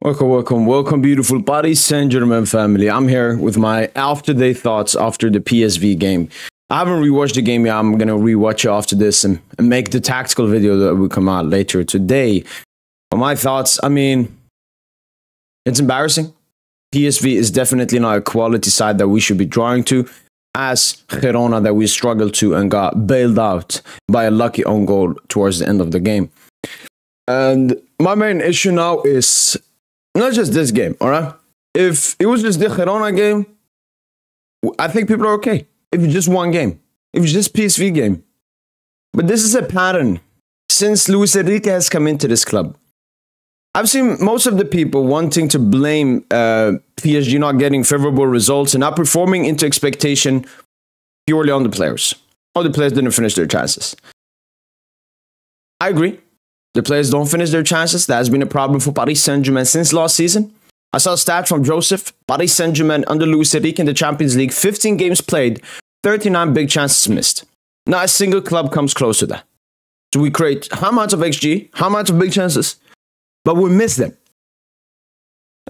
Welcome, beautiful Paris Saint Germain family. I'm here with my after-day thoughts after the PSV game. I haven't rewatched the game yet. I'm gonna rewatch it after this and make the tactical video that will come out later today. But my thoughts, I mean, it's embarrassing. PSV is definitely not a quality side that we should be drawing to, as Girona that we struggled to and got bailed out by a lucky own goal towards the end of the game. And my main issue now is not just this game, all right? If it was just the Girona game, I think people are okay. If it's just one game, if it's just PSV game. But this is a pattern since Luis Enrique has come into this club. I've seen most of the people wanting to blame PSG not getting favorable results and not performing into expectation purely on the players. Or the players didn't finish their chances. I agree. The players don't finish their chances. That has been a problem for Paris Saint Germain since last season. I saw a stat from Joseph. Paris Saint Germain under Luis Enrique in the Champions League, 15 games played, 39 big chances missed. Not a single club comes close to that. So we create how much of XG, how much of big chances, but we miss them.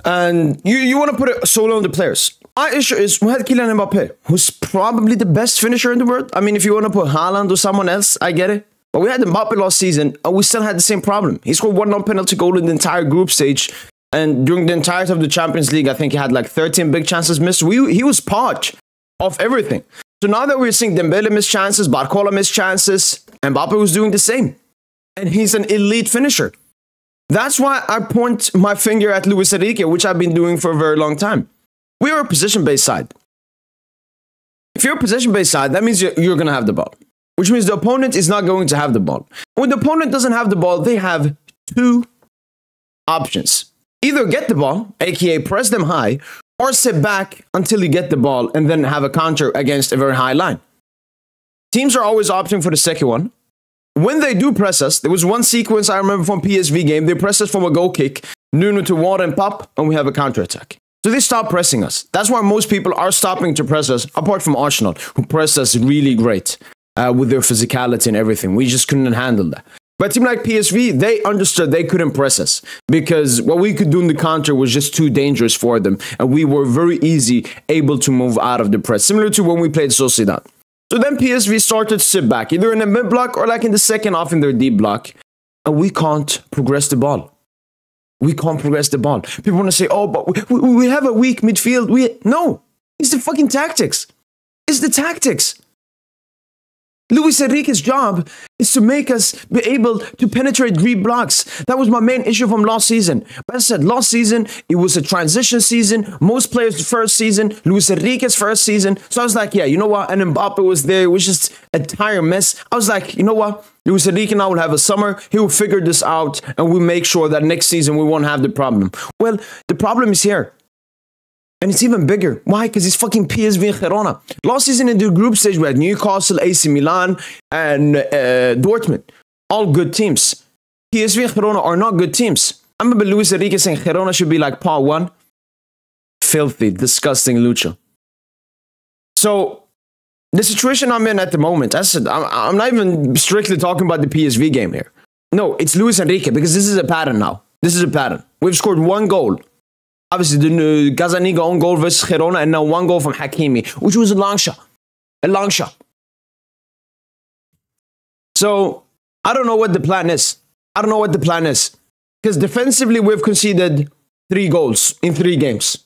And you want to put it solely on the players. My issue is we had Kylian Mbappé, who's probably the best finisher in the world. I mean, if you want to put Haaland or someone else, I get it. But we had Mbappé last season, and we still had the same problem. He scored one non-penalty goal in the entire group stage. And during the entirety of the Champions League, I think he had like 13 big chances missed. He was part of everything. So now that we're seeing Dembele miss chances, Barcola miss chances, Mbappé was doing the same. And he's an elite finisher. That's why I point my finger at Luis Enrique, which I've been doing for a very long time. We are a possession-based side. If you're a possession-based side, that means you're going to have the ball. Which means the opponent is not going to have the ball. When the opponent doesn't have the ball, they have two options. Either get the ball, aka press them high, or sit back until you get the ball and then have a counter against a very high line. Teams are always opting for the second one. When they do press us, there was one sequence I remember from PSV game, they press us from a goal kick, Nuno to Water and Pop, and we have a counter attack. So they stop pressing us. That's why most people are stopping to press us, apart from Arsenal, who pressed us really great. With their physicality and everything. We just couldn't handle that. But a team like PSV, they understood they couldn't press us because what we could do in the counter was just too dangerous for them. And we were very easy able to move out of the press, similar to when we played Sociedad. So then PSV started to sit back, either in the mid block or like in the second half in their deep block. And we can't progress the ball. We can't progress the ball. People want to say, oh, but we have a weak midfield. No, it's the fucking tactics. It's the tactics. Luis Enrique's job is to make us be able to penetrate deep blocks. That was my main issue from last season. But I said, last season, it was a transition season. Most players' first season, Luis Enrique's first season. So I was like, yeah, you know what? And Mbappé was there. It was just a entire mess. I was like, you know what? Luis Enrique now will have a summer. He will figure this out. And we'll make sure that next season we won't have the problem. Well, the problem is here. And it's even bigger. Why? Because it's fucking PSV and Girona. Last season in the group stage, we had Newcastle, AC Milan, and Dortmund. All good teams. PSV and Girona are not good teams. I remember Luis Enrique saying Girona should be like Part 1. Filthy, disgusting lucha. So, the situation I'm in at the moment, I said, I'm not even strictly talking about the PSV game here. No, it's Luis Enrique, because this is a pattern now. This is a pattern. We've scored one goal. Obviously, the Gazaniga own goal versus Girona, and now one goal from Hakimi, which was a long shot. A long shot. So, I don't know what the plan is. I don't know what the plan is. Because defensively, we've conceded 3 goals in 3 games.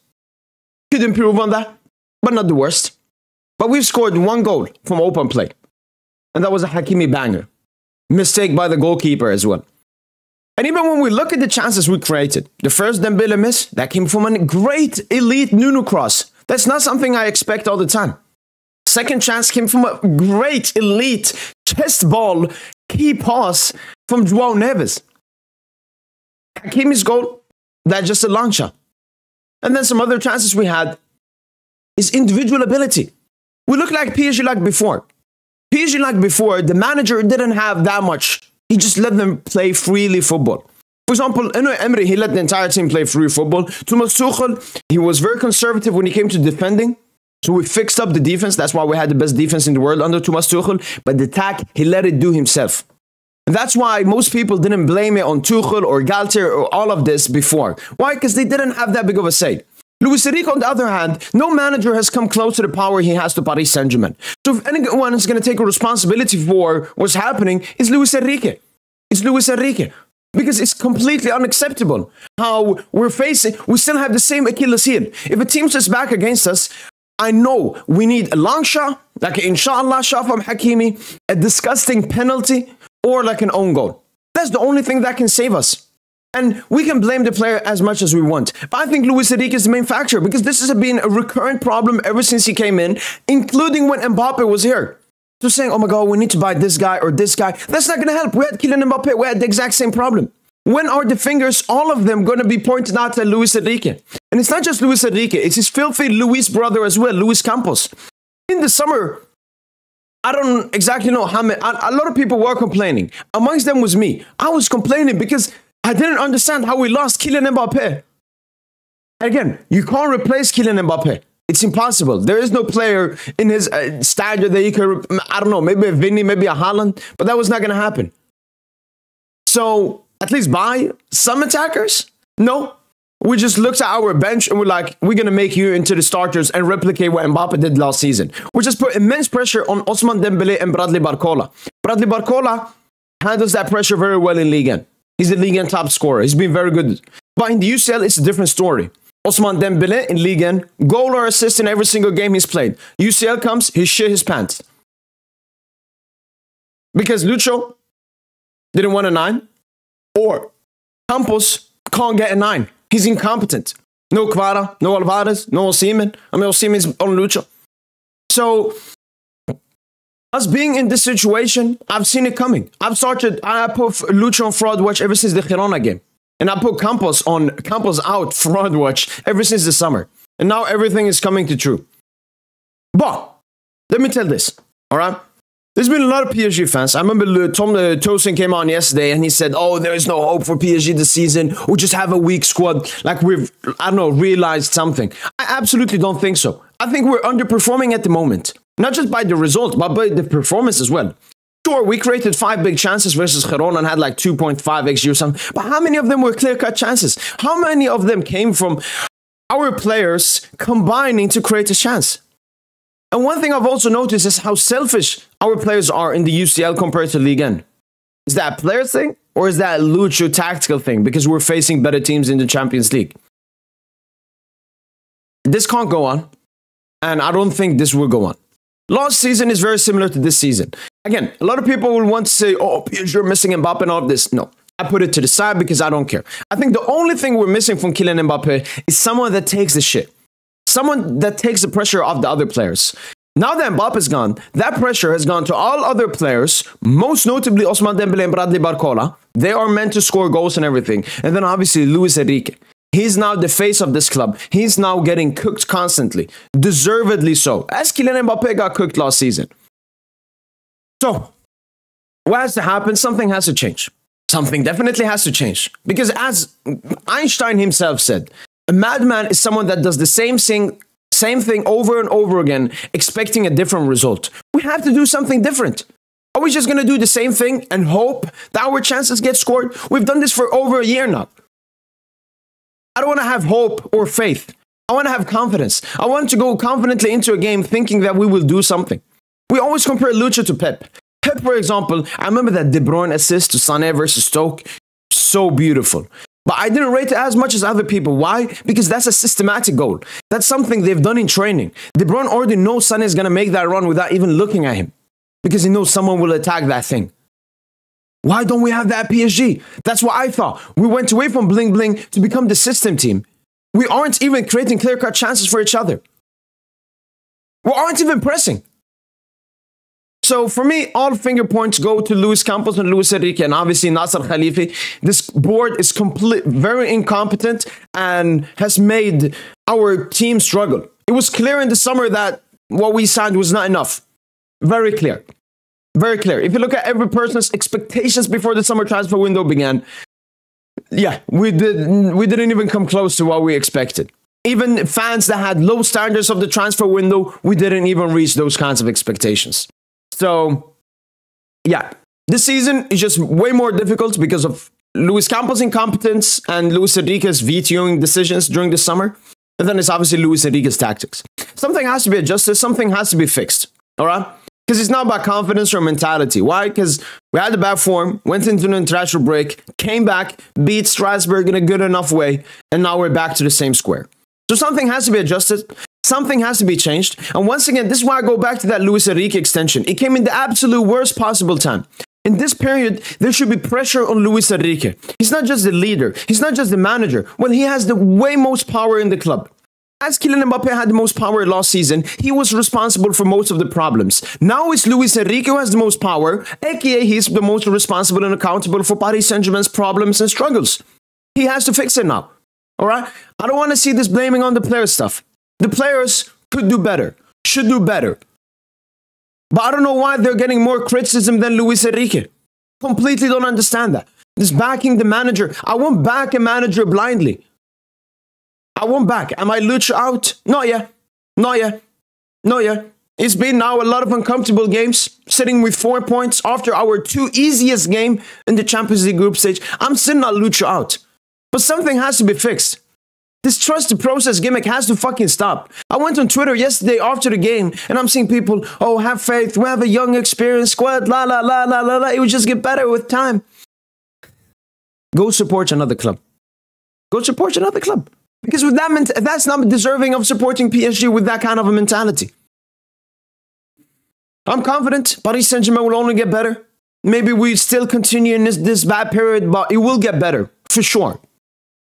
Could improve on that, but not the worst. But we've scored 1 goal from open play. And that was a Hakimi banger. Mistake by the goalkeeper as well. And even when we look at the chances we created, the first Dembele miss, that came from a great elite Nuno cross. That's not something I expect all the time. Second chance came from a great elite chest ball key pass from João Neves. Hakimi's goal, that's just a long shot. And then some other chances we had is individual ability. We look like PSG like before. PSG like before, the manager didn't have that much. He just let them play freely football. For example, Emery, he let the entire team play free football. Thomas Tuchel, he was very conservative when he came to defending. So we fixed up the defense. That's why we had the best defense in the world under Thomas Tuchel. But the attack, he let it do himself. And that's why most people didn't blame it on Tuchel or Galtier or all of this before. Why? Because they didn't have that big of a say. Luis Enrique, on the other hand, no manager has come close to the power he has to Paris Saint Germain. So if anyone is going to take a responsibility for what's happening, it's Luis Enrique. It's Luis Enrique. Because it's completely unacceptable how we still have the same Achilles heel. If a team's just back against us, I know we need a long shot, like an inshallah shot from Hakimi, a disgusting penalty, or like an own goal. That's the only thing that can save us. And we can blame the player as much as we want. But I think Luis Enrique is the main factor because this has been a recurrent problem ever since he came in, including when Mbappe was here. So saying, oh my God, we need to buy this guy or this guy. That's not going to help. We had Kylian Mbappe. We had the exact same problem. When are the fingers, all of them, going to be pointed out at Luis Enrique? And it's not just Luis Enrique. It's his filthy Luis brother as well, Luis Campos. In the summer, I don't exactly know how many. A lot of people were complaining. Amongst them was me. I was complaining because I didn't understand how we lost Kylian Mbappe. Again, you can't replace Kylian Mbappe. It's impossible. There is no player in his stature that you can, I don't know, maybe a Vinny, maybe a Haaland, but that was not going to happen. So, at least buy some attackers? No. We just looked at our bench and we're like, we're going to make you into the starters and replicate what Mbappe did last season. We just put immense pressure on Ousmane Dembélé and Bradley Barcola. Bradley Barcola handles that pressure very well in Ligue 1. He's the Ligue 1 top scorer. He's been very good. But in the UCL, it's a different story. Ousmane Dembélé in Ligue 1, goal or assist in every single game he's played. UCL comes, he shit his pants. Because Lucho didn't want a 9, or Campos can't get a 9. He's incompetent. No Kvara, no Alvarez, no Osimhen. I mean, Osimhen's on Lucho. So, us being in this situation, I've seen it coming. I put Lucho on fraud watch ever since the Girona game. And I put Campos out fraud watch ever since the summer. And now everything is coming to true. But, let me tell this, all right? There's been a lot of PSG fans. I remember Tom Tosin came on yesterday and he said, oh, there is no hope for PSG this season. We just have a weak squad. Like we've, I don't know, realized something. I absolutely don't think so. I think we're underperforming at the moment. Not just by the result, but by the performance as well. Sure, we created 5 big chances versus Girona and had like 2.5 XG or something. But how many of them were clear-cut chances? How many of them came from our players combining to create a chance? And one thing I've also noticed is how selfish our players are in the UCL compared to Ligue 1. Is that a player thing? Or is that a Lucho tactical thing? Because we're facing better teams in the Champions League. This can't go on. And I don't think this will go on. Last season is very similar to this season. Again, a lot of people will want to say, oh, you're missing Mbappe and all of this. No, I put it to the side because I don't care. I think the only thing we're missing from Kylian Mbappe is someone that takes the shit. Someone that takes the pressure off the other players. Now that Mbappe's gone, that pressure has gone to all other players, most notably Ousmane Dembélé and Bradley Barcola. They are meant to score goals and everything. And then obviously Luis Enrique. He's now the face of this club. He's now getting cooked constantly. Deservedly so. As Kylian Mbappe got cooked last season. So, what has to happen? Something has to change. Something definitely has to change. Because as Einstein himself said, a madman is someone that does the same thing over and over again, expecting a different result. We have to do something different. Are we just going to do the same thing and hope that our chances get scored? We've done this for over a year now. I don't want to have hope or faith. I want to have confidence. I want to go confidently into a game thinking that we will do something. We always compare Lucho to Pep. Pep, for example, I remember that De Bruyne assist to Sané versus Stoke. So beautiful. But I didn't rate it as much as other people. Why? Because that's a systematic goal. That's something they've done in training. De Bruyne already knows Sané is going to make that run without even looking at him. Because he knows someone will attack that thing. Why don't we have that PSG? That's what I thought. We went away from bling bling to become the system team. We aren't even creating clear-cut chances for each other. We aren't even pressing. So for me, all finger points go to Luis Campos and Luis Enrique and obviously Nasser Khalifi. This board is very incompetent and has made our team struggle. It was clear in the summer that what we signed was not enough. Very clear. Very clear. If you look at every person's expectations before the summer transfer window began, yeah, we didn't even come close to what we expected. Even fans that had low standards of the transfer window, we didn't even reach those kinds of expectations. So, yeah, This season is just way more difficult because of Luis Campos' incompetence and Luis Enrique's vetoing decisions during the summer. And then it's obviously Luis Enrique's tactics. Something has to be adjusted. Something has to be fixed. All right? Because it's not about confidence or mentality. Why? Because we had the bad form, went into an international break, came back, beat Strasbourg in a good enough way, and now we're back to the same square. So something has to be adjusted. Something has to be changed. And once again, this is why I go back to that Luis Enrique extension. It came in the absolute worst possible time. In this period, there should be pressure on Luis Enrique. He's not just the leader. He's not just the manager. Well, he has the way most power in the club. As Kylian Mbappe had the most power last season, he was responsible for most of the problems. Now it's Luis Enrique who has the most power, aka he's the most responsible and accountable for Paris Saint Germain's problems and struggles. He has to fix it now. All right? I don't want to see this blaming on the player stuff. The players could do better, should do better. But I don't know why they're getting more criticism than Luis Enrique. Completely don't understand that. This backing the manager. I won't back a manager blindly. I won't back. Am I Lucha out? Not yet. Not yet. Not yet. It's been now a lot of uncomfortable games, sitting with 4 points after our 2 easiest game in the Champions League group stage. I'm still not Lucha out. But something has to be fixed. This trust the process gimmick has to fucking stop. I went on Twitter yesterday after the game, and I'm seeing people, oh, have faith, we have a young, experienced squad, la, la, la, la, la, la. It will just get better with time. Go support another club. Go support another club. Because with that, that's not deserving of supporting PSG with that kind of a mentality. I'm confident Paris Saint Germain will only get better. Maybe we still continue in this bad period, but it will get better, for sure.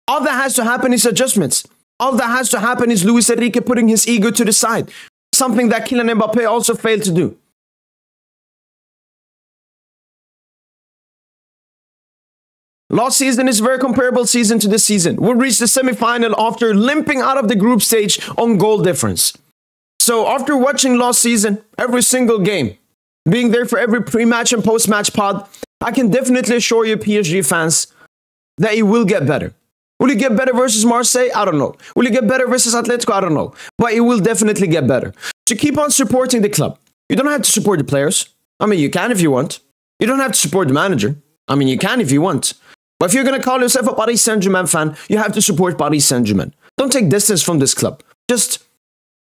All that has to happen is adjustments. All that has to happen is Luis Enrique putting his ego to the side. Something that Kylian Mbappe also failed to do. Last season is a very comparable season to this season. We'll reach the semi-final after limping out of the group stage on goal difference. So after watching last season, every single game, being there for every pre-match and post-match pod, I can definitely assure you PSG fans that it will get better. Will it get better versus Marseille? I don't know. Will it get better versus Atletico? I don't know. But it will definitely get better. So keep on supporting the club. You don't have to support the players. I mean, you can if you want. You don't have to support the manager. I mean, you can if you want. But if you're going to call yourself a Paris Saint Germain fan, you have to support Paris Saint Germain. Don't take distance from this club. Just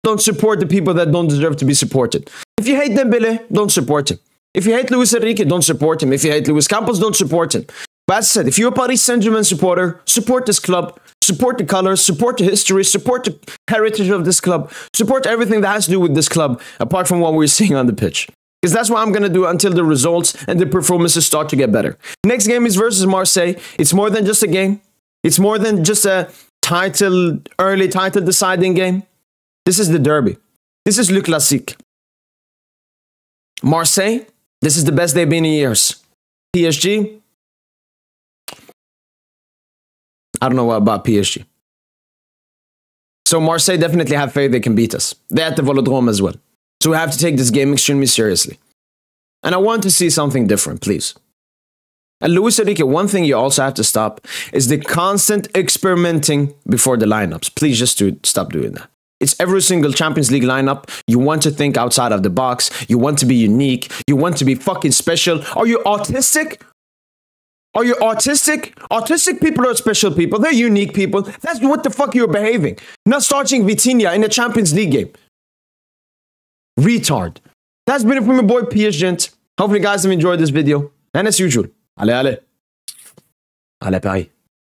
don't support the people that don't deserve to be supported. If you hate Dembele, don't support him. If you hate Luis Enrique, don't support him. If you hate Luis Campos, don't support him. But as I said, if you're a Paris Saint Germain supporter, support this club, support the colors, support the history, support the heritage of this club, support everything that has to do with this club, apart from what we're seeing on the pitch. Because that's what I'm going to do until the results and the performances start to get better. Next game is versus Marseille. It's more than just a game. It's more than just a early title deciding game. This is the derby. This is Le Classique. Marseille, this is the best they've been in years. PSG, I don't know what about PSG. So Marseille definitely have faith they can beat us. They're at the Velodrome as well. So we have to take this game extremely seriously. And I want to see something different, please. And Luis Enrique, one thing you also have to stop is the constant experimenting before the lineups. Please just stop doing that. It's every single Champions League lineup. You want to think outside of the box. You want to be unique. You want to be fucking special. Are you autistic? Are you autistic? Autistic people are special people. They're unique people. That's what the fuck you're behaving. Not starting Vitinha in a Champions League game. Retard. That's been it from your boy PSG. Hopefully you guys have enjoyed this video. And as usual, allez, allez. Allez, Paris.